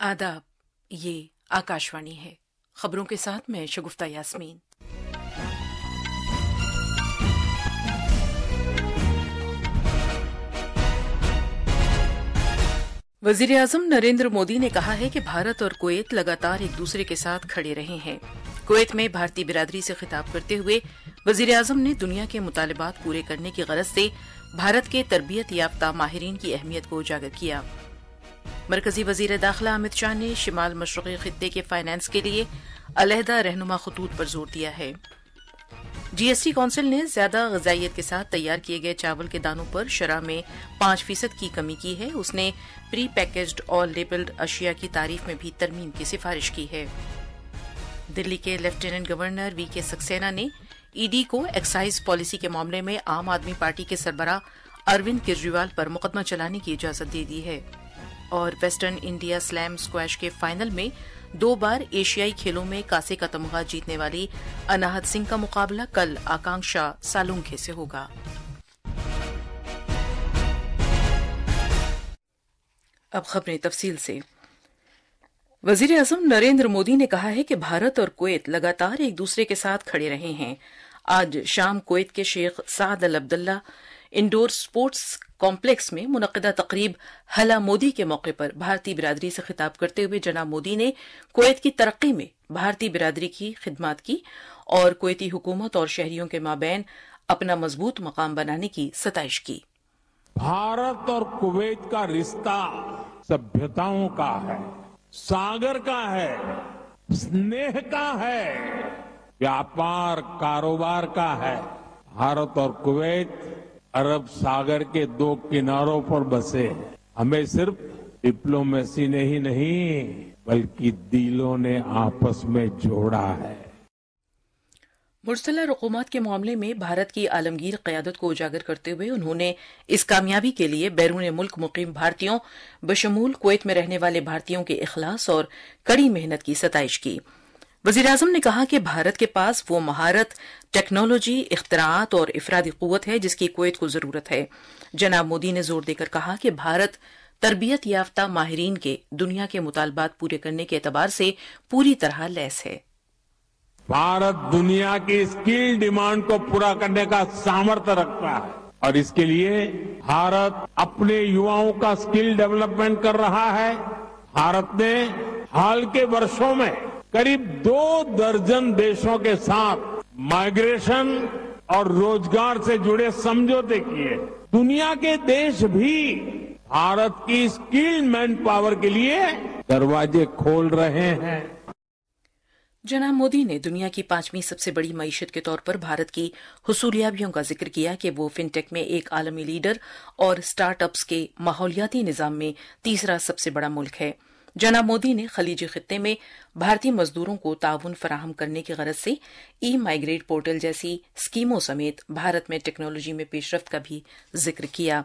आदाब, ये आकाशवाणी है। खबरों के साथ मैं शगुफ्ता यास्मीन। वज़ीर-ए-आज़म नरेंद्र मोदी ने कहा है कि भारत और कुवैत लगातार एक दूसरे के साथ खड़े रहे हैं। कुवैत में भारतीय बिरादरी से खिताब करते हुए वज़ीर-ए-आज़म ने दुनिया के मुतालबात पूरे करने की गरज से भारत के तरबियत याफ्ता माहिरीन की अहमियत को उजागर किया। मरकजी वज़ीर दाखिला अमित शाह ने शिमाल मशरक़ी खित्ते के फाइनेंस के लिए अलहदा रहनुमा खतूत पर जोर दिया है। जीएसटी काउंसिल ने ज्यादा ग़िज़ाइयत के साथ तैयार किए गए चावल के दानों पर शरह में 5% की कमी की है। उसने प्री पैकेज्ड और लेबल्ड अशिया की तारीफ में भी तरमीम की सिफारिश की है। दिल्ली के लेफ्टिनेंट गवर्नर वीके सक्सेना ने ईडी को एक्साइज पॉलिसी के मामले में आम आदमी पार्टी के सरबराह अरविंद केजरीवाल पर मुकदमा चलाने की इजाजत दे दी है। और वेस्टर्न इंडिया स्लैम स्क्वैश के फाइनल में 2 बार एशियाई खेलों में कांसे का तमगा जीतने वाली अनाहत सिंह का मुकाबला कल आकांक्षा सालुंखे से होगा। अब खबरें तफसील से। वज़ीर-ए-आज़म नरेंद्र मोदी ने कहा है कि भारत और कुवैत लगातार एक दूसरे के साथ खड़े रहे हैं। आज शाम कुवैत के शेख साद अल अब्दुल्ला इंडोर स्पोर्ट्स कॉम्प्लेक्स में मुनक़िदा तकरीब हला मोदी के मौके पर भारतीय बिरादरी से खिताब करते हुए जनाब मोदी ने कुवैत की तरक्की में भारतीय बिरादरी की खिदमत की और कुवैती हुकूमत और शहरियों के माबैन अपना मजबूत मकाम बनाने की सताइश की। भारत और कुवैत का रिश्ता सभ्यताओं का है, सागर का है, स्नेह का है, व्यापार कारोबार का है। भारत और कुवैत अरब सागर के 2 किनारों पर बसे हैं। हमें सिर्फ डिप्लोमेसी ने ही नहीं बल्कि दिलों ने आपस में जोड़ा है। मुर्सला रकूमत के मामले में भारत की आलमगीर क़यादत को उजागर करते हुए उन्होंने इस कामयाबी के लिए बैरून मुल्क मुकीम भारतीयों बशमूल कुवैत में रहने वाले भारतीयों के इखलास और कड़ी मेहनत की सताइश की। वज़ीर-ए-आज़म ने कहा कि भारत के पास वो महारत, टेक्नोलॉजी, इख्तिराआत और इफरादी कुव्वत है जिसकी कुवैत को जरूरत है। जनाब मोदी ने जोर देकर कहा कि भारत तरबियत याफ्ता माहिरीन के दुनिया के मुतालबात पूरे करने के एतबार से पूरी तरह लैस है। भारत दुनिया की स्किल डिमांड को पूरा करने का सामर्थ्य रखता है और इसके लिए भारत अपने युवाओं का स्किल डेवलपमेंट कर रहा है। भारत ने हाल के वर्षों में करीब 2 दर्जन देशों के साथ माइग्रेशन और रोजगार से जुड़े समझौते किए। दुनिया के देश भी भारत की स्किल मैन पावर के लिए दरवाजे खोल रहे हैं। जनाब मोदी ने दुनिया की 5वीं सबसे बड़ी मईशत के तौर पर भारत की हुसूलियाबियों का जिक्र किया कि वो फिनटेक में एक आलमी लीडर और स्टार्टअप्स के माहौलियाती निजाम में तीसरा सबसे बड़ा मुल्क है। जनाब मोदी ने खलीजी खित्ते में भारतीय मजदूरों को ताउन फराहम करने की गरज से ई माइग्रेट पोर्टल जैसी स्कीमों समेत भारत में टेक्नोलॉजी में पेशरफ्त का भी जिक्र किया।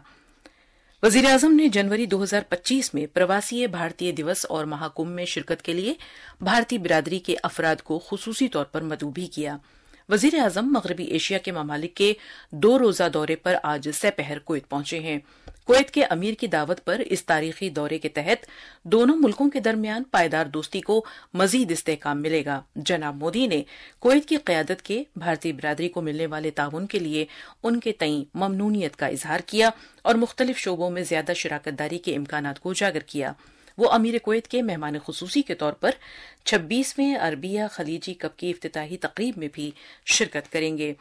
वज़ीर-ए-आज़म ने जनवरी 2025 में प्रवासी भारतीय दिवस और महाकुंभ में शिरकत के लिए भारतीय बिरादरी के अफराद को खुसूसी तौर पर मदऊ भी किया। वज़ीर-ए-आज़म मगरबी एशिया के ममालिक के 2 रोज़ा दौरे पर आज सपहर कुवैत पहुंचे हैं। कुवैत के अमीर की दावत पर इस तारीखी दौरे के तहत दोनों मुल्कों के दरमियान पायदार दोस्ती को मजीद इस्तेहकाम मिलेगा। जनाब मोदी ने कुवैत की क़यादत के भारतीय बिरादरी को मिलने वाले ताउन के लिए उनके तईं ममनूनियत का इजहार किया और मुख्तलिफ शोबों में ज्यादा शराकतदारी के इम्कानात को उजागर किया। वो अमीर कुवैत के मेहमान खुसूसी के तौर पर 26वें अरबिया खलीजी कप की इफ्तिताही तकरीब में भी शिरकत करेंगे।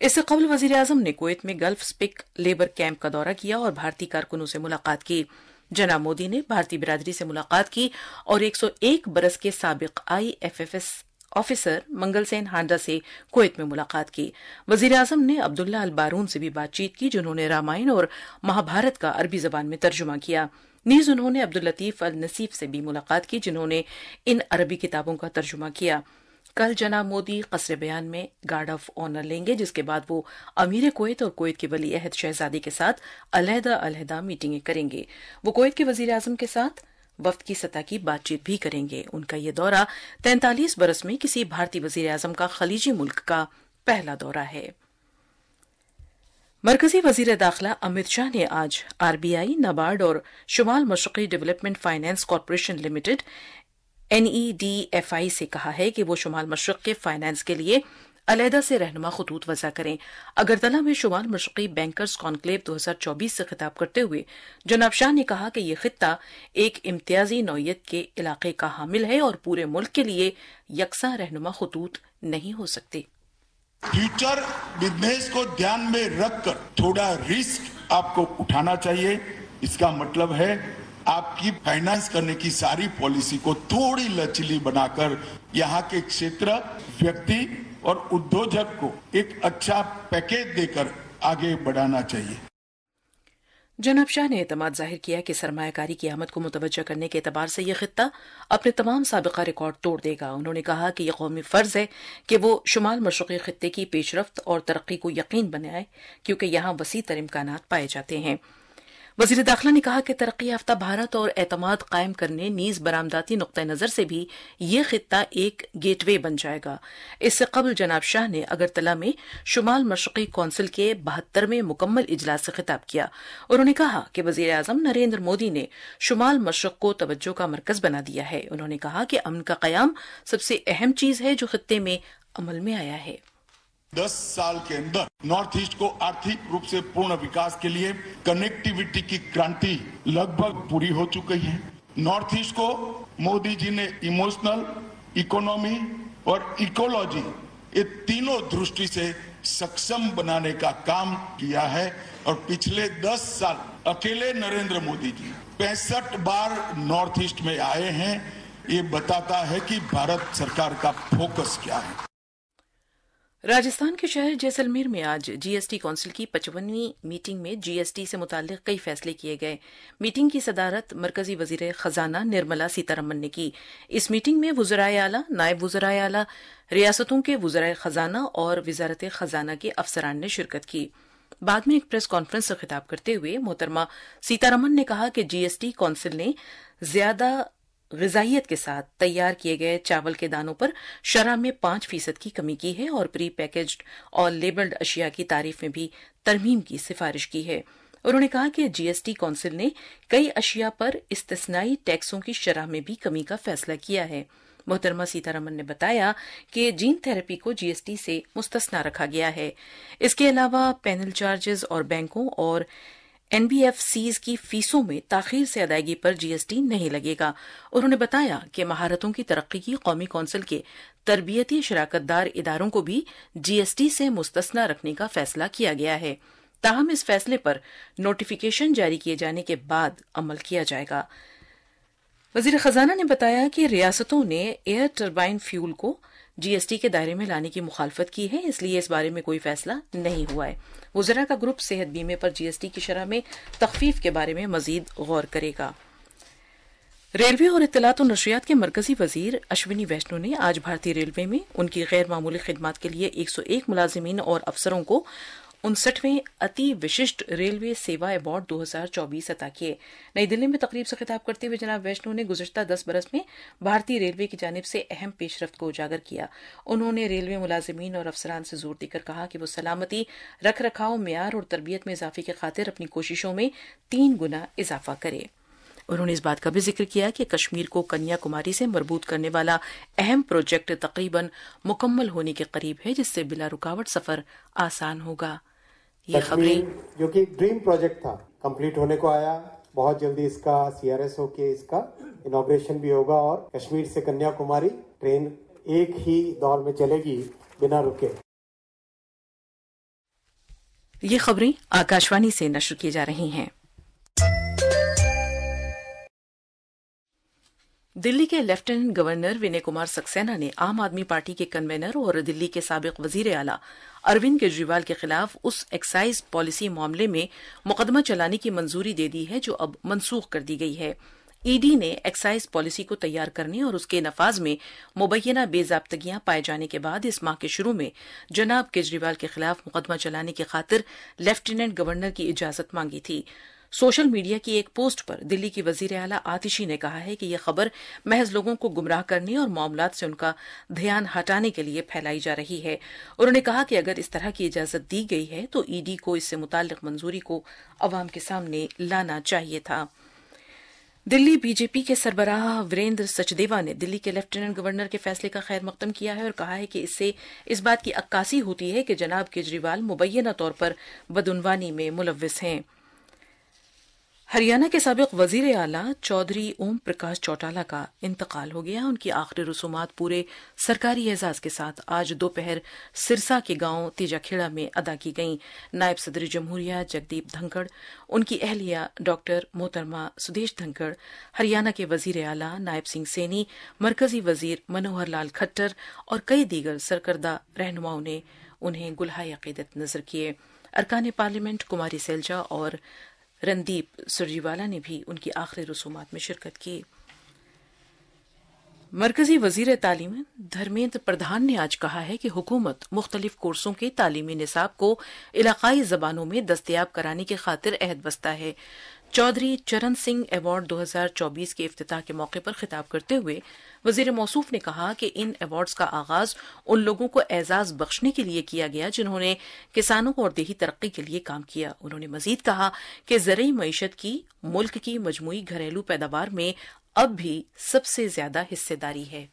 इससे कबल वज़ीर-ए-आज़म ने कुवैत में गल्फ स्पिक लेबर कैंप का दौरा किया और भारतीय कारकुनों से मुलाकात की। जनाब मोदी ने भारतीय बिरादरी से मुलाकात की और 101 बरस के साबिक IFFS ऑफिसर मंगल सेन हांडा से कुवैत में मुलाकात की। वज़ीर-ए-आज़म ने अब्दुल्ला अल बारून से भी बातचीत की जिन्होंने रामायण और महाभारत का अरबी जबान में तर्जुमा किया। नीज उन्होंने अब्दुल लतीफ अल नसीफ से भी मुलाकात की जिन्होंने इन अरबी किताबों का तर्जुमा किया। कल जनाब मोदी क़स्र बयान में गार्ड ऑफ ऑनर लेंगे जिसके बाद वो अमीर कुवैत और कुवैत के वली अहद शहजादी के साथ अलहदा मीटिंगें करेंगे। वो कुवैत के वज़ीर-ए-आज़म के साथ वफ्द की सतह की बातचीत भी करेंगे। उनका ये दौरा 43 बरस में किसी भारतीय वज़ीर-ए-आज़म का खलीजी मुल्क का पहला दौरा है। मरकजी वजीर दाखिला अमित शाह ने आज आरबीआई, नाबार्ड और शुमाल मशरकी development finance corporation limited NEDFI से कहा है कि वो शुमाल मशरक के फाइनेंस के लिए अलहदा से रहनुमा खतूत वज़ा करें। अगरतला में शुमाल मशरकी बैंकर्स कॉन्क्लेव 2024 से खिताब करते हुए जनाब शाह ने कहा कि ये खित्ता एक इम्तियाजी नौयत के इलाके का हामिल है और पूरे मुल्क के लिए यकसा रहनुमा खतूत नहीं हो सकते। फ्यूचर बिजनेस को ध्यान में रखकर थोड़ा रिस्क आपको उठाना चाहिए। इसका मतलब है आपकी फाइनेंस करने की सारी पॉलिसी को थोड़ी लचीली बनाकर यहाँ के क्षेत्र, व्यक्ति और उद्योजक को एक अच्छा पैकेज देकर आगे बढ़ाना चाहिए। जनाब शाह ने एतमाद जाहिर किया कि सरमायाकारी की आमद को मुतवज्जा करने के एतबार से यह खित्ता अपने तमाम साबिका रिकॉर्ड तोड़ देगा। उन्होंने कहा कि यह कौमी फर्ज है कि वो शुमाल मशरकी खित्ते की पेशरफ्त और तरक्की को यकीन बनाए, क्योंकि यहाँ वसी तर इम्कानात पाए जाते हैं। वजीर दाखिला ने कहा कि तरक्की याफ्ता भारत और एतमाद कायम करने नीज बरामदाती नुक्ता नजर से भी ये खित्ता एक गेटवे बन जाएगा। इससे कबल जनाब शाह ने अगरतला में शुमाल मशरकी कौंसिल के 72वें मुकम्मल इजलास से खिताब किया। उन्होंने कहा कि वजीर आजम नरेंद्र मोदी ने शुमाल मशरक को तवज्जो का मरकज बना दिया है। उन्होंने कहा कि अमन का कयाम सबसे अहम चीज है जो खित्ते में अमल में आया है। 10 साल के अंदर नॉर्थ ईस्ट को आर्थिक रूप से पूर्ण विकास के लिए कनेक्टिविटी की क्रांति लगभग पूरी हो चुकी है। नॉर्थ ईस्ट को मोदी जी ने इमोशनल, इकोनॉमी और इकोलॉजी, ये तीनों दृष्टि से सक्षम बनाने का काम किया है। और पिछले 10 साल अकेले नरेंद्र मोदी जी 65 बार नॉर्थ ईस्ट में आए हैं। ये बताता है कि भारत सरकार का फोकस क्या है। राजस्थान के शहर जैसलमेर में आज जीएसटी काउंसिल की 55वीं मीटिंग में जीएसटी से मुताल्लिक कई फैसले किए गए। मीटिंग की सदारत मरकजी वजीर खजाना निर्मला सीतारमन ने की। इस मीटिंग में वुज़राए आला, नायब वुज़राए आला, रियासतों के वुज़राए खजाना और वजारत खजाना के अफसरान ने शिरकत की। बाद में एक प्रेस कॉन्फ्रेंस से खिताब करते हुए मोहतरमा सीतारमन ने कहा कि जीएसटी काउंसिल ने ज्यादा ग़िज़ाइयत के साथ तैयार किए गए चावल के दानों पर शरह में 5% की कमी की है और प्री पैकेज्ड और लेबल्ड अशिया की तारीफ में भी तरमीम की सिफारिश की है। उन्होंने कहा कि जीएसटी काउंसिल ने कई अशिया पर इस्तिस्नाई टैक्सों की शरह में भी कमी का फैसला किया है। मोहतरमा सीतारमन ने बताया कि जीन थेरेपी को जीएसटी से मुस्तस्ना रखा गया है। इसके अलावा पैनल चार्जेस और बैंकों और NBFCs की फीसों में ताखीर से अदायगी पर जीएसटी नहीं लगेगा। उन्होंने बताया कि महारतों की तरक्की की कौमी कौंसिल के तरबियती शराकतदार इदारों को भी जीएसटी से मुस्तस्ना रखने का फैसला किया गया है। ताहम इस फैसले पर नोटिफिकेशन जारी किए जाने के बाद अमल किया जाएगा। वजीर खजाना ने बताया कि रियासतों ने एयर टरबाइन फ्यूल को जीएसटी के दायरे में लाने की मुखालफत की है, इसलिए इस बारे में कोई फैसला नहीं हुआ है। वज़रा का ग्रुप सेहत बीमे पर जीएसटी की शरह में तखफीफ के बारे में मजीद गौर करेगा। रेलवे और इत्तलात और नशरियात के मरकजी वजीर अश्विनी वैष्णो ने आज भारतीय रेलवे में उनकी गैर मामूली खिदमात के लिए 101 मुलाजिमीन और अफसरों को 59वें अति विशिष्ट रेलवे सेवा अवार्ड 2024 अता किए। नई दिल्ली में तकरीब से खिताब करते हुए जनाब वैष्णो ने गुज़श्ता 10 बरस में भारतीय रेलवे की जानिब से अहम पेशरफ्त को उजागर किया। उन्होंने रेलवे मुलाजिमीन और अफसरान से जोर देकर कहा कि वो सलामती, रख रखाव, मेयार और तरबियत में इजाफे की खातिर अपनी कोशिशों में 3 गुना इजाफा करे। उन्होंने इस बात का भी जिक्र किया कि कश्मीर को कन्याकुमारी से मरबूत करने वाला अहम प्रोजेक्ट तकरीबन मुकम्मल होने के करीब है, जिससे बिला रुकावट सफर आसान होगा। ये खबरें जो कि ड्रीम प्रोजेक्ट था कंप्लीट होने को आया। बहुत जल्दी इसका CRS होके इसका इनॉग्रेशन भी होगा और कश्मीर से कन्याकुमारी ट्रेन एक ही दौर में चलेगी बिना रुके। ये खबरें आकाशवाणी से नश्र की जा रही हैं। दिल्ली के लेफ्टिनेंट गवर्नर विनय कुमार सक्सेना ने आम आदमी पार्टी के कन्वेनर और दिल्ली के साबिक वजीर आला अरविंद केजरीवाल के खिलाफ उस एक्साइज पॉलिसी मामले में मुकदमा चलाने की मंजूरी दे दी है जो अब मनसूख कर दी गई है। ईडी ने एक्साइज पॉलिसी को तैयार करने और उसके नफाज में मुबैना बेजाब्तगियां पाए जाने के बाद इस माह के शुरू में जनाब केजरीवाल के खिलाफ मुकदमा चलाने की खातिर लेफ्टिनेंट गवर्नर की इजाजत मांगी थी। سوشل میڈیا کی ایک پوسٹ پر دلی کی وزیر اعلیٰ آتشی نے کہا ہے کہ یہ خبر محض لوگوں کو گمراہ کرنے اور معاملات سے ان کا دھیان ہٹانے کے لیے پھیلائی جا رہی ہے. انہوں نے کہا کہ اگر اس طرح کی اجازت دی گئی ہے تو ای ڈی کو اس سے متعلق منظوری کو عوام کے سامنے لانا چاہیے تھا. دلی بی جے پی کے سربراہ وریندر سچدیوا نے دلی کے لیفٹیننٹ گورنر کے فیصلے کا خیر مقدم کیا ہے اور کہا ہے کہ اس سے اس بات کی عکاسی ہوتی ہے کہ جناب کیجریوال مبینہ طور پر بدعنوانی میں ملوث ہیں. ہریانہ کے سابق وزیر اعلیٰ چودھری اوم پرکاش چوٹالہ کا انتقال ہو گیا. ان کی آخری رسومات پورے سرکاری اعزاز کے ساتھ آج دوپہر سرسا کے گاؤں تیجا کھیڑا میں ادا کی گئیں. نائب صدر جمہوریہ جگدیپ دھنکڑ، ان کی اہلیہ ڈاکٹر محترمہ سدیش دھنکڑ، ہریانہ کے وزیر اعلیٰ نائب سنگھ سینی، مرکزی وزیر منوہر لال کھٹر اور کئی دیگر سرکردہ رہنماؤں نے انہیں گلہائے عقیدت نذر کیے. ارکان پارلیمنٹ کماری سیلجا اور رندیپ سرجیوالا نے بھی ان کی آخری رسومات میں شرکت کی. مرکزی وزیر تعلیم دھرمیندر پردھان نے آج کہا ہے کہ حکومت مختلف کورسوں کے تعلیمی نصاب کو علاقائی زبانوں میں دستیاب کرانے کی خاطر عہد بستہ ہے. چودھری چرن سنگھ ایوارڈ 2024 کے افتتاح کے موقع پر خطاب کرتے ہوئے وزیر موصوف نے کہا کہ ان ایوارڈز کا آغاز ان لوگوں کو اعزاز بخشنے کے لیے کیا گیا جنہوں نے کسانوں اور دیہی ترقی کے لیے کام کیا. انہوں نے مزید کہا کہ زرعی معیشت کی ملک کی مجموعی گھریلو پیداوار میں اب بھی سب سے زیادہ حصہ داری ہے.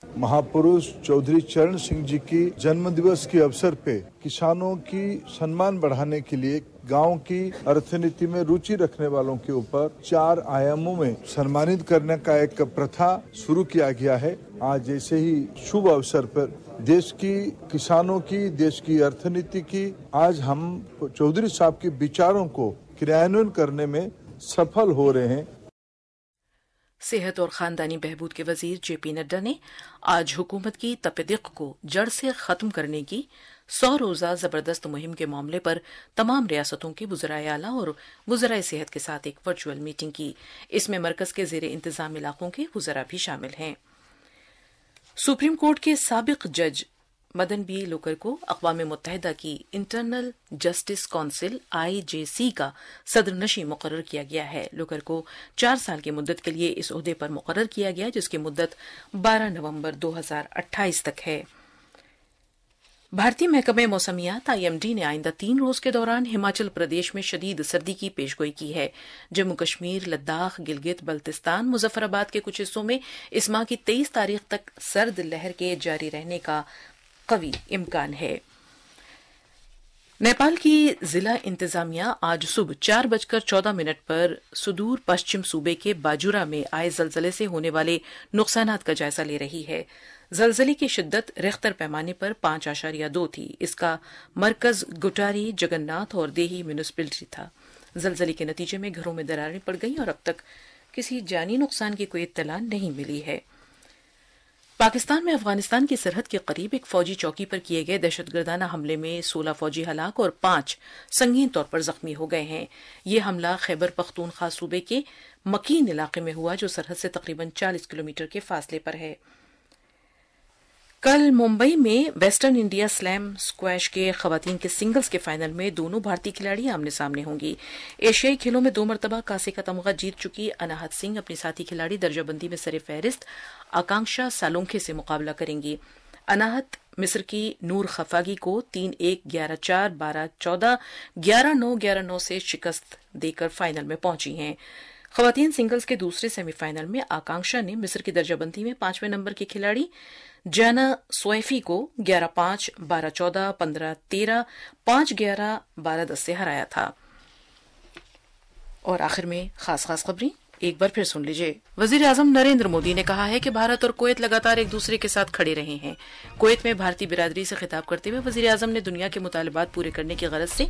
महापुरुष चौधरी चरण सिंह जी की जन्म दिवस के अवसर पे किसानों की सम्मान बढ़ाने के लिए गांव की अर्थनीति में रुचि रखने वालों के ऊपर 4 आयामों में सम्मानित करने का एक प्रथा शुरू किया गया है. आज ऐसे ही शुभ अवसर पर देश की किसानों की, देश की अर्थनीति की, आज हम चौधरी साहब के विचारों को क्रियान्वयन करने में सफल हो रहे हैं. صحت اور خاندانی بہبود کے وزیر جے پی نڈا نے آج حکومت کی تپدق کو جڑ سے ختم کرنے کی 100 روزہ زبردست مہم کے معاملے پر تمام ریاستوں کے وزرائے اعلیٰ اور وزرائے صحت کے ساتھ ایک ورچوئل میٹنگ کی. اس میں مرکز کے زیر انتظام علاقوں کے وزراء بھی شامل ہیں. سپریم کورٹ کے سابق جج مدن بی لوکر کو اقوام متحدہ کی انٹرنل جسٹس کونسل IJC کا صدر نشین مقرر کیا گیا ہے. لوکر کو 4 سال کی مدت کے لیے اس عہدے پر مقرر کیا گیا جس کی مدت 12 نومبر 2028 تک ہے. بھارتی محکمہ موسمیات IMD نے آئندہ 3 روز کے دوران ہماچل پردیش میں شدید سردی کی پیشگوئی کی ہے. جموں کشمیر، لداخ، گلگت بلتستان، مظفر آباد کے کچھ حصوں میں اس ماہ کی 23 تاریخ تک سرد لہر کے جاری رہنے کا قوی امکان ہے. نیپال کی ضلع انتظامیہ آج صبح 4:14 پر سدور پشچم صوبے کے باجورا میں آئے زلزلے سے ہونے والے نقصانات کا جائزہ لے رہی ہے. زلزلے کی شدت ریختر پیمانے پر 5.2 تھی. اس کا مرکز گٹاری، جگن ناتھ اور دیہی میونسپلٹی تھا. زلزلے کے نتیجے میں گھروں میں دراریں پڑ گئیں اور اب تک کسی جانی نقصان کی کوئی اطلاع نہیں ملی ہے. پاکستان میں افغانستان کی سرحد کے قریب ایک فوجی چوکی پر کیے گئے دہشت گردانہ حملے میں 16 فوجی ہلاک اور 5 سنگین طور پر زخمی ہو گئے ہیں. یہ حملہ خیبر پختونخوا صوبے کے مکین علاقے میں ہوا جو سرحد سے تقریباً 40 کلومیٹر کے فاصلے پر ہے. کل ممبئی میں ویسٹرن انڈیا سلیم اسکواش کے خواتین کے سنگلز کے فائنل میں دونوں بھارتی کھلاڑی آمنے سامنے ہوں گی. ایشیائی کھیلوں میں 2 مرتبہ کانسے کا تمغہ جیت چکی اناہت سنگھ اپنی ساتھی کھلاڑی درجہ بندی میں سر فہرست آکانکشا سالونکھے سے مقابلہ کریں گی. اناہت مصر کی نور خفاگی کو 3-1، 11-4، 12-14، 11-9، 11-9 سے شکست دے کر فائنل میں پہنچی ہیں. خواتین سنگلز کے دوسرے سیمی فائنل میں آکانکشا نے مصر کی درجہ بندی میں 5ویں نمبر کی کھلاڑی جانا سویفی کو 11-5، 12-14، 15-13، 5-11، 12-10 سے ہرایا تھا. اور آخر میں خاص خبریں ایک بار پھر سن لیجیے. وزیر اعظم نریندر مودی نے کہا ہے کہ بھارت اور کویت لگاتار ایک دوسرے کے ساتھ کھڑے رہے ہیں. کویت میں بھارتی برادری سے خطاب کرتے ہوئے وزیر اعظم نے دنیا کے مطالبات پورے کرنے کی غرض سے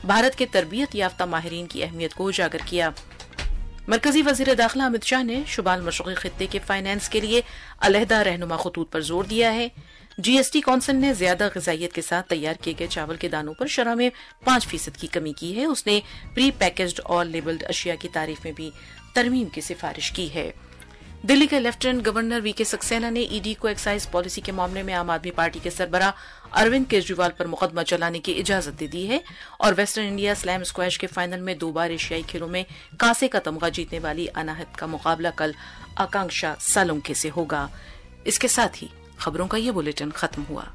بھارت کے تربیت یافتہ ماہرین کی اہمیت کو اجاگر کیا. مرکزی وزیر داخلہ امت شاہ نے شمال مشرقی خطے کے فائنانس کے لیے علیحدہ رہنما خطوط پر زور دیا ہے. GST کونسل نے زیادہ غذائیت کے ساتھ تیار کیے گئے چاول کے دانوں پر شرح میں 5% کی کمی کی ہے. اس نے پری پیکجڈ اور لیبلڈ اشیاء کی تعریف میں بھی ترمیم کی سفارش کی ہے. दिल्ली के लेफ्टिनेंट गवर्नर वीके सक्सेना ने ईडी को एक्साइज पॉलिसी के मामले में आम आदमी पार्टी के सरबराह अरविंद केजरीवाल पर मुकदमा चलाने की इजाजत दे दी है और वेस्टर्न इंडिया स्लैम स्क्वैश के फाइनल में 2 बार एशियाई खेलों में कांसे का तमगा जीतने वाली अनाहत का मुकाबला कल आकांक्षा सालुंखे से होगा। इसके साथ ही खबरों का ये बुलेटिन खत्म हुआ।